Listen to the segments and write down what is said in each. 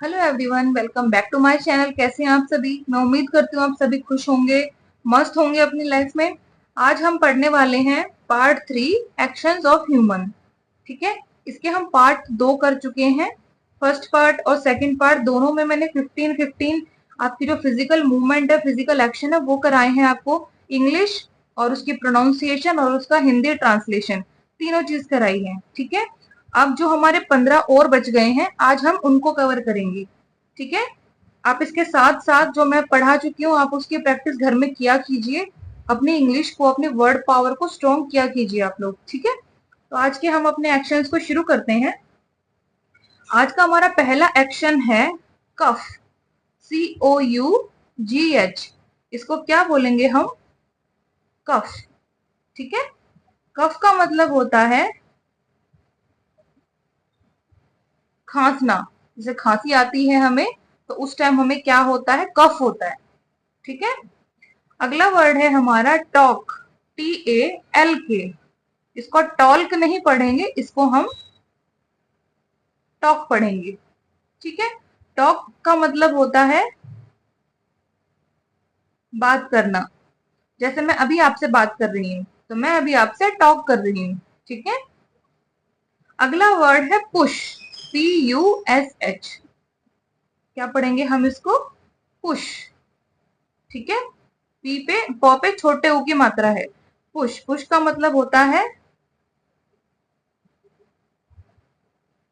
Hello everyone, welcome back to my channel. कैसे हैं आप सभी? मैं उम्मीद करती हूँ आप सभी खुश होंगे, मस्त होंगे अपनी लाइफ में। आज हम पढ़ने वाले हैं पार्ट 3, एक्शंस ऑफ ह्यूमन। ठीक है, इसके हम पार्ट 2 कर चुके हैं। फर्स्ट पार्ट और सेकंड पार्ट दोनों में मैंने 15-15 आपकी जो फिजिकल मूवमेंट है, फिजिकल एक्शन है, वो कराए हैं आपको। इंग्लिश और उसकी प्रोनाउंसिएशन और उसका हिंदी ट्रांसलेशन, तीनों चीज कराई है। ठीक है, अब जो हमारे 15 और बच गए हैं, आज हम उनको कवर करेंगे। ठीक है, आप इसके साथ साथ जो मैं पढ़ा चुकी हूँ, आप उसकी प्रैक्टिस घर में किया कीजिए। अपनी इंग्लिश को, अपनी वर्ड पावर को स्ट्रॉन्ग किया कीजिए आप लोग। ठीक है, तो आज के हम अपने एक्शंस को शुरू करते हैं। आज का हमारा पहला एक्शन है कफ। COUGH। इसको क्या बोलेंगे हम? कफ। ठीक है, कफ का मतलब होता है खांसना। जैसे खांसी आती है हमें, तो उस टाइम हमें क्या होता है? कफ होता है। ठीक है, अगला वर्ड है हमारा टॉक। TALK। इसको टॉल्क नहीं पढ़ेंगे, इसको हम टॉक पढ़ेंगे। ठीक है, टॉक का मतलब होता है बात करना। जैसे मैं अभी आपसे बात कर रही हूँ, तो मैं अभी आपसे टॉक कर रही हूँ। ठीक है, अगला वर्ड है पुश। PUSH। क्या पढ़ेंगे हम इसको? पुश। ठीक है, पी पे पॉ पे छोटे ऊ की मात्रा है। पुश। पुश का मतलब होता है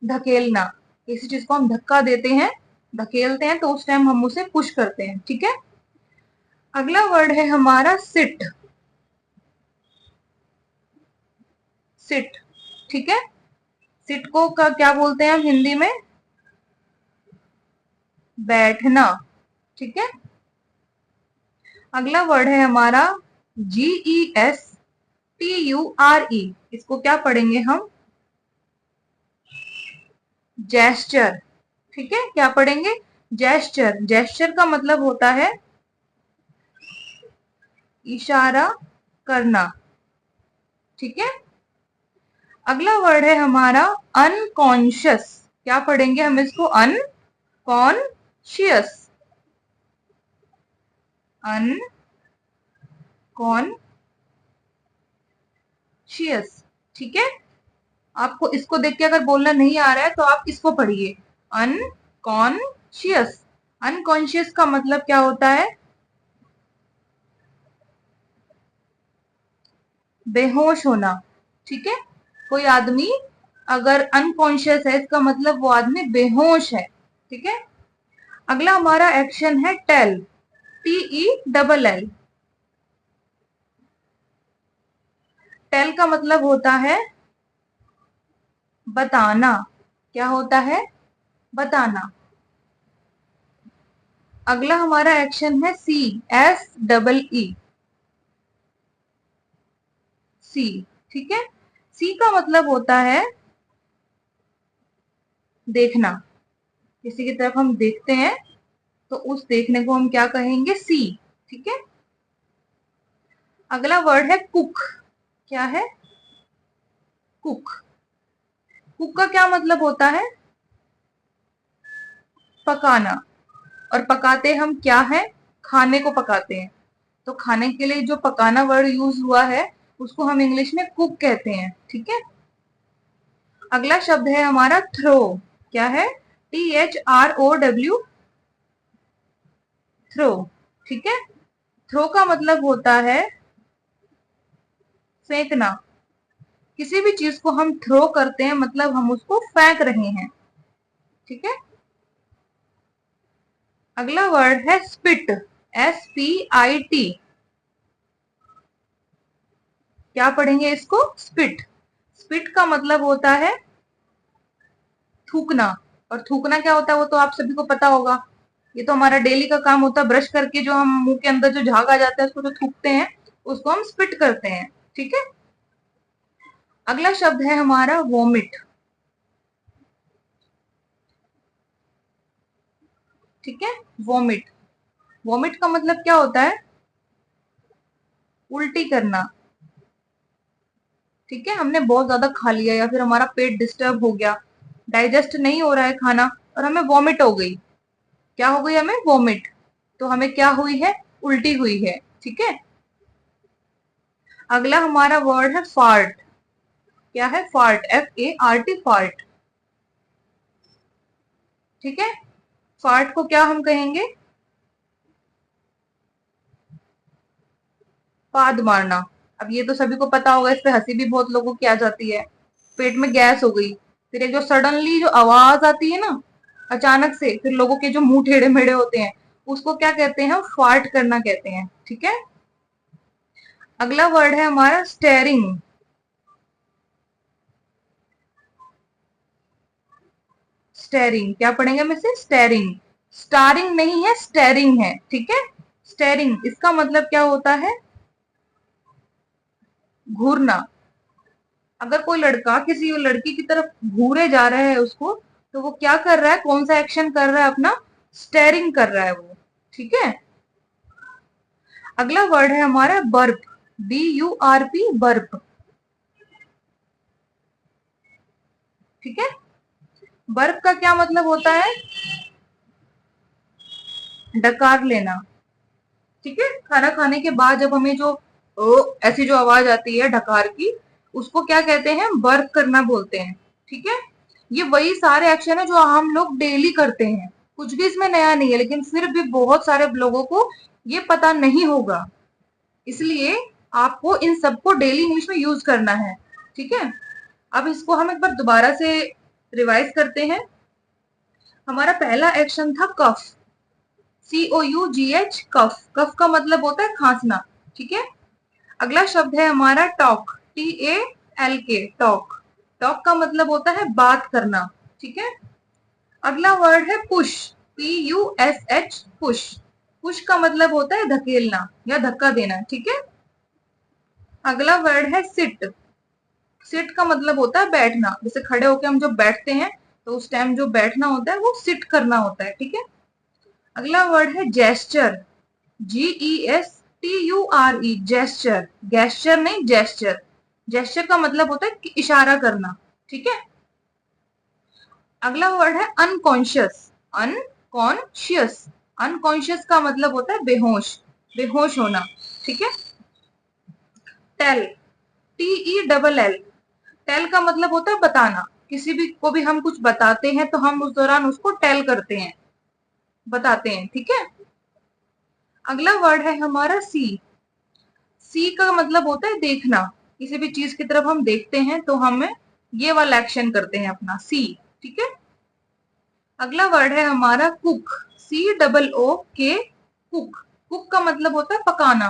धकेलना। किसी चीज को हम धक्का देते हैं, धकेलते हैं, तो उस टाइम हम उसे पुश करते हैं। ठीक है, अगला वर्ड है हमारा सिट। सिट। ठीक है, सिट को का क्या बोलते हैं हम हिंदी में? बैठना। ठीक है, अगला वर्ड है हमारा GESTURE। इसको क्या पढ़ेंगे हम? जेस्चर। ठीक है, क्या पढ़ेंगे? जेस्चर। जेस्चर का मतलब होता है इशारा करना। ठीक है, अगला वर्ड है हमारा अनकॉन्शियस। क्या पढ़ेंगे हम इसको? अनकॉन्शियस। अनकॉन्शियस। ठीक है, आपको इसको देख के अगर बोलना नहीं आ रहा है, तो आप इसको पढ़िए, अनकॉन्शियस। अनकॉन्शियस का मतलब क्या होता है? बेहोश होना। ठीक है, कोई आदमी अगर अनकॉन्शियस है, इसका मतलब वो आदमी बेहोश है। ठीक है, अगला हमारा एक्शन है टेल। TELL। टेल का मतलब होता है बताना। क्या होता है? बताना। अगला हमारा एक्शन है CSEE। सी। ठीक है, सी का मतलब होता है देखना। किसी की तरफ हम देखते हैं, तो उस देखने को हम क्या कहेंगे? सी। ठीक है, अगला वर्ड है कुक। क्या है? कुक। कुक का क्या मतलब होता है? पकाना। और पकाते हम क्या है? खाने को पकाते हैं। तो खाने के लिए जो पकाना वर्ड यूज हुआ है, उसको हम इंग्लिश में कुक कहते हैं। ठीक है, अगला शब्द है हमारा थ्रो। क्या है? THROW। थ्रो। ठीक है, थ्रो का मतलब होता है फेंकना। किसी भी चीज को हम थ्रो करते हैं, मतलब हम उसको फेंक रहे हैं। ठीक है, अगला वर्ड है स्पिट। SPIT। क्या पढ़ेंगे इसको? स्पिट। स्पिट का मतलब होता है थूकना। और थूकना क्या होता है, वो तो आप सभी को पता होगा। ये तो हमारा डेली का काम होता है। ब्रश करके जो हम मुंह के अंदर जो झाग आ जाता है, उसको जो थूकते हैं, उसको हम स्पिट करते हैं। ठीक है, अगला शब्द है हमारा वोमिट। ठीक है, वोमिट। वोमिट का मतलब क्या होता है? उल्टी करना। ठीक है, हमने बहुत ज्यादा खा लिया, या फिर हमारा पेट डिस्टर्ब हो गया, डाइजेस्ट नहीं हो रहा है खाना, और हमें वॉमिट हो गई। क्या हो गई? हमें वॉमिट। तो हमें क्या हुई है? उल्टी हुई है। ठीक है। अगला हमारा वर्ड है फार्ट। क्या है? Fart, FART, fart. ठीक है। फार्ट को क्या हम कहेंगे? पाद मारना। अब ये तो सभी को पता होगा, इस पे हंसी भी बहुत लोगों की आ जाती है। पेट में गैस हो गई, फिर एक जो सडनली जो आवाज आती है ना, अचानक से, फिर लोगों के जो मुंह टेढ़े मेढ़े होते हैं, उसको क्या कहते हैं? फार्ट करना कहते हैं। ठीक है। अगला वर्ड है हमारा स्टेरिंग। स्टेरिंग क्या पढ़ेंगे हम इसे? स्टेरिंग। स्टारिंग नहीं है, स्टेरिंग है। ठीक है। स्टेरिंग, इसका मतलब क्या होता है? घूरना। अगर कोई लड़का किसी लड़की की तरफ घूरे जा रहा है उसको, तो वो क्या कर रहा है? कौन सा एक्शन कर रहा है? अपना स्टेरिंग कर रहा है वो। ठीक है। अगला वर्ड है हमारा बर्प। BURP, burp. ठीक है। बर्प का क्या मतलब होता है? डकार लेना। ठीक है। खाना खाने के बाद जब हमें जो ऐसी जो आवाज आती है डकार की, उसको क्या कहते हैं? बर्प करना बोलते हैं। ठीक है। ये वही सारे एक्शन है जो हम लोग डेली करते हैं। कुछ भी इसमें नया नहीं है, लेकिन फिर भी बहुत सारे लोगों को ये पता नहीं होगा। इसलिए आपको इन सबको डेली इंग्लिश में यूज करना है। ठीक है। अब इसको हम एक बार दोबारा से रिवाइज करते हैं। हमारा पहला एक्शन था कफ। COUGH, कफ। कफ का मतलब होता है खांसना। ठीक है। अगला शब्द है हमारा टॉक। TALK, talk. टॉक का मतलब होता है बात करना। ठीक है। अगला वर्ड है पुश। PUSH, push. पुश का मतलब होता है धकेलना या धक्का देना। ठीक है। अगला वर्ड है सिट। सिट का मतलब होता है बैठना। जैसे खड़े होकर हम जब बैठते हैं, तो उस टाइम जो बैठना होता है वो सिट करना होता है। ठीक है। अगला वर्ड है जेस्चर। GESTURE, gesture. गेस्चर नहीं, जेस्चर। जेस्चर का मतलब होता है कि इशारा करना। ठीक है। अगला वर्ड है अनकॉन्शियस। अनकॉन्शियस। अनकॉन्शियस का मतलब होता है बेहोश, बेहोश होना। ठीक है। टेल। TELL, टेल का मतलब होता है बताना। किसी भी को भी हम कुछ बताते हैं तो हम उस दौरान उसको टेल करते हैं, बताते हैं। ठीक है। अगला वर्ड है हमारा सी। सी का मतलब होता है देखना। किसी भी चीज की तरफ हम देखते हैं तो हमें ये वाला एक्शन करते हैं अपना, सी। ठीक है। अगला वर्ड है हमारा कुक। COOK, cook. कुक का मतलब होता है पकाना,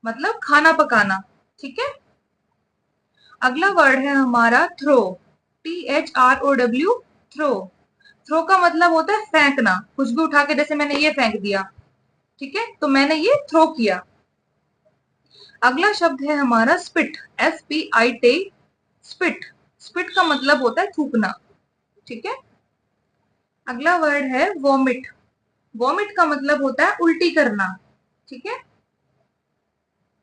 मतलब खाना पकाना। ठीक है। अगला वर्ड है हमारा थ्रो। THROW, throw. थ्रो का मतलब होता है फेंकना, कुछ भी उठा के, जैसे मैंने ये फेंक दिया। ठीक है। तो मैंने ये थ्रो किया। अगला शब्द है हमारा स्पिट। SPIT, spit. स्पिट का मतलब होता है थूकना। ठीक है। अगला वर्ड है वॉमिट। वॉमिट का मतलब होता है उल्टी करना। ठीक है।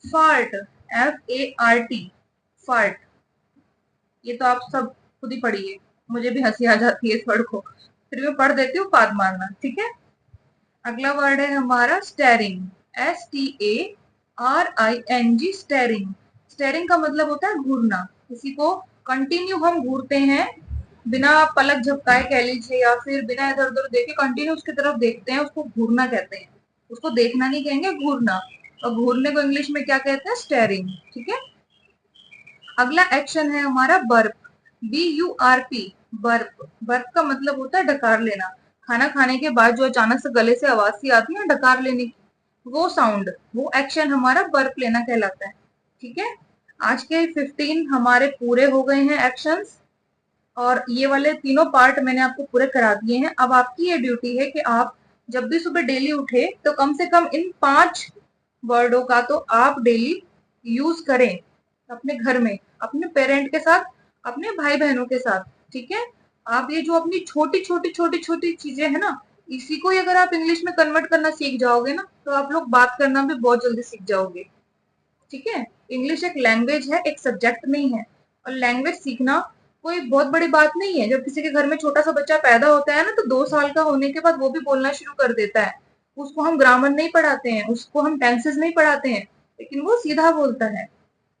Fart, FART, fart. ये तो आप सब खुद ही पढ़िए, मुझे भी हंसी आ जाती है इस वर्ड को, फिर मैं पढ़ देती हूँ, पाद मारना। ठीक है। अगला वर्ड है हमारा स्टेरिंग। STARING, steering. स्टेरिंग का मतलब होता है घूरना। किसी को कंटिन्यू हम घूरते हैं, बिना पलक झपकाए कह लीजिए, या फिर बिना इधर उधर देखे कंटिन्यू उसकी तरफ देखते हैं, उसको घूरना कहते हैं। उसको देखना नहीं कहेंगे, घूरना। और घूरने को इंग्लिश में क्या कहते हैं? स्टेरिंग। ठीक है। अगला एक्शन है हमारा बर्प। BURP, burp. बर्प का मतलब होता है डकार लेना। खाना खाने के बाद जो अचानक से गले से आवाज सी आती है डकार लेने की, वो साउंड, वो एक्शन हमारा बर्प लेना कहलाता है। ठीक है। आज के 15 हमारे पूरे हो गए हैं एक्शंस, और ये वाले तीनों पार्ट मैंने आपको पूरे करा दिए हैं। अब आपकी ये ड्यूटी है कि आप जब भी सुबह डेली उठे तो कम से कम इन 5 वर्डों का तो आप डेली यूज करें, अपने घर में, अपने पेरेंट के साथ, अपने भाई बहनों के साथ। ठीक है। आप ये जो अपनी छोटी छोटी छोटी छोटी चीजें है ना, इसी को ही अगर आप इंग्लिश में कन्वर्ट करना सीख जाओगे ना, तो आप लोग बात करना भी बहुत जल्दी सीख जाओगे। ठीक है। इंग्लिश एक लैंग्वेज है, एक सब्जेक्ट नहीं है। और लैंग्वेज सीखना कोई बहुत बड़ी बात नहीं है। जब किसी के घर में छोटा सा बच्चा पैदा होता है ना, तो 2 साल का होने के बाद वो भी बोलना शुरू कर देता है। उसको हम ग्रामर नहीं पढ़ाते हैं, उसको हम टेंसेस नहीं पढ़ाते हैं, लेकिन वो सीधा बोलता है।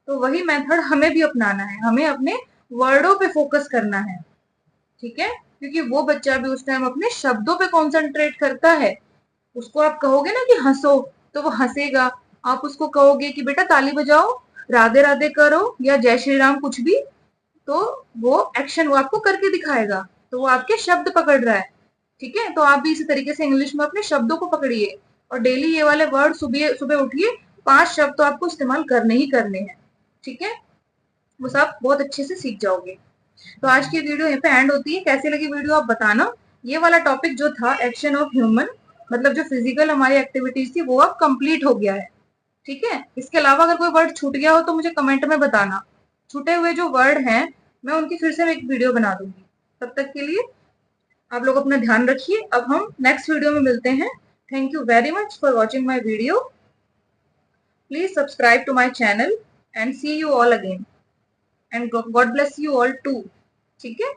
तो वही मेथड हमें भी अपनाना है, हमें अपने वर्डों पे फोकस करना है, ठीक है? क्योंकि वो बच्चा भी उस टाइम अपने शब्दों पे कॉन्सेंट्रेट करता है। उसको आप कहोगे ना कि हंसो, तो वो हंसेगा। आप उसको कहोगे कि बेटा ताली बजाओ, राधे राधे करो या जय श्री राम कुछ भी, तो वो एक्शन वो आपको करके दिखाएगा। तो वो आपके शब्द पकड़ रहा है, ठीक है? तो आप भी इसी तरीके से इंग्लिश में अपने शब्दों को पकड़िए और डेली ये वाले वर्ड सुबह सुबह उठिए, 5 शब्द तो आपको इस्तेमाल करने ही करने हैं, ठीक है? वो सब बहुत अच्छे से सीख जाओगे। तो आज की वीडियो यहाँ पे एंड होती है। कैसी लगी वीडियो आप बताना। ये वाला टॉपिक जो था एक्शन ऑफ ह्यूमन, मतलब जो फिजिकल हमारी एक्टिविटीज थी वो अब कंप्लीट हो गया है, ठीक है? इसके अलावा अगर कोई वर्ड छूट गया हो तो मुझे कमेंट में बताना। छूटे हुए जो वर्ड हैं मैं उनकी फिर से एक वीडियो बना दूंगी। तब तक के लिए आप लोग अपना ध्यान रखिए। अब हम नेक्स्ट वीडियो में मिलते हैं। Thank you very much for watching my video. Please subscribe to my channel and see you all again and God bless you all too, ठीक है?